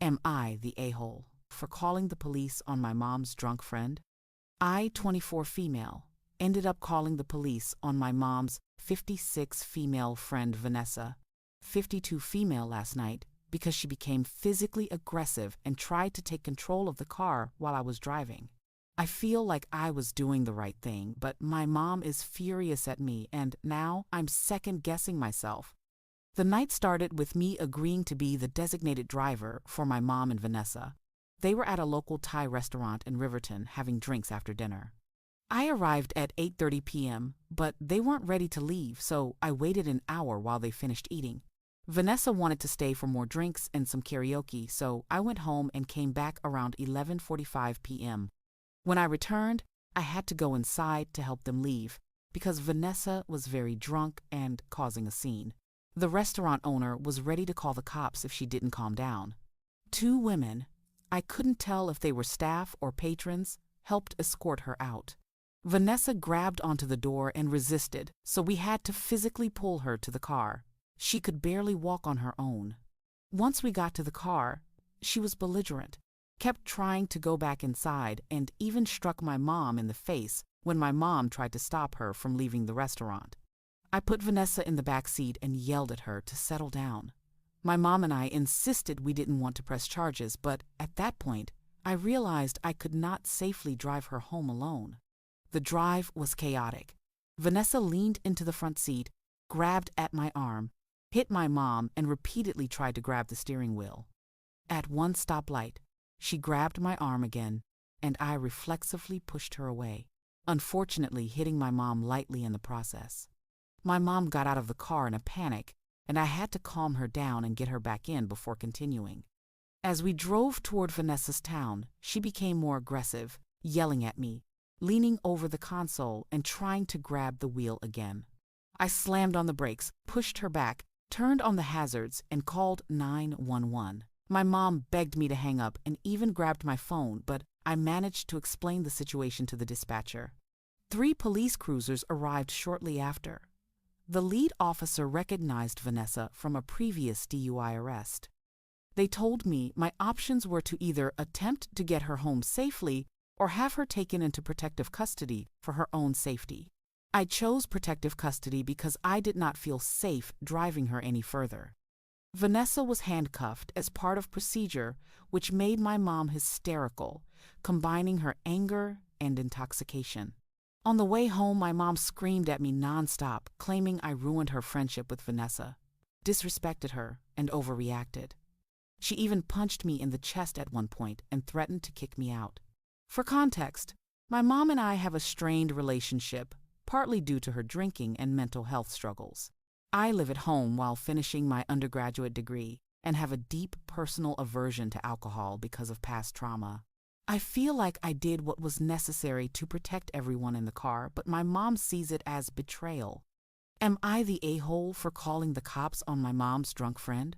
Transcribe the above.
Am I the a-hole for calling the police on my mom's drunk friend? I, 24 female, ended up calling the police on my mom's 56 female friend Vanessa, 52 female last night, because she became physically aggressive and tried to take control of the car while I was driving. I feel like I was doing the right thing, but my mom is furious at me and now I'm second-guessing myself. The night started with me agreeing to be the designated driver for my mom and Vanessa. They were at a local Thai restaurant in Riverton having drinks after dinner. I arrived at 8:30 p.m., but they weren't ready to leave, so I waited an hour while they finished eating. Vanessa wanted to stay for more drinks and some karaoke, so I went home and came back around 11:45 p.m. When I returned, I had to go inside to help them leave because Vanessa was very drunk and causing a scene. The restaurant owner was ready to call the cops if she didn't calm down. Two women, I couldn't tell if they were staff or patrons, helped escort her out. Vanessa grabbed onto the door and resisted, so we had to physically pull her to the car. She could barely walk on her own. Once we got to the car, she was belligerent, kept trying to go back inside, and even struck my mom in the face when my mom tried to stop her from leaving the restaurant. I put Vanessa in the back seat and yelled at her to settle down. My mom and I insisted we didn't want to press charges, but at that point, I realized I could not safely drive her home alone. The drive was chaotic. Vanessa leaned into the front seat, grabbed at my arm, hit my mom, and repeatedly tried to grab the steering wheel. At one stoplight, she grabbed my arm again, and I reflexively pushed her away, unfortunately hitting my mom lightly in the process. My mom got out of the car in a panic, and I had to calm her down and get her back in before continuing. As we drove toward Vanessa's town, she became more aggressive, yelling at me, leaning over the console and trying to grab the wheel again. I slammed on the brakes, pushed her back, turned on the hazards, and called 911. My mom begged me to hang up and even grabbed my phone, but I managed to explain the situation to the dispatcher. 3 police cruisers arrived shortly after. The lead officer recognized Vanessa from a previous DUI arrest. They told me my options were to either attempt to get her home safely or have her taken into protective custody for her own safety. I chose protective custody because I did not feel safe driving her any further. Vanessa was handcuffed as part of procedure, which made my mom hysterical, combining her anger and intoxication. On the way home, my mom screamed at me nonstop, claiming I ruined her friendship with Vanessa, disrespected her, and overreacted. She even punched me in the chest at one point and threatened to kick me out. For context, my mom and I have a strained relationship, partly due to her drinking and mental health struggles. I live at home while finishing my undergraduate degree and have a deep personal aversion to alcohol because of past trauma. I feel like I did what was necessary to protect everyone in the car, but my mom sees it as betrayal. Am I the a-hole for calling the cops on my mom's drunk friend?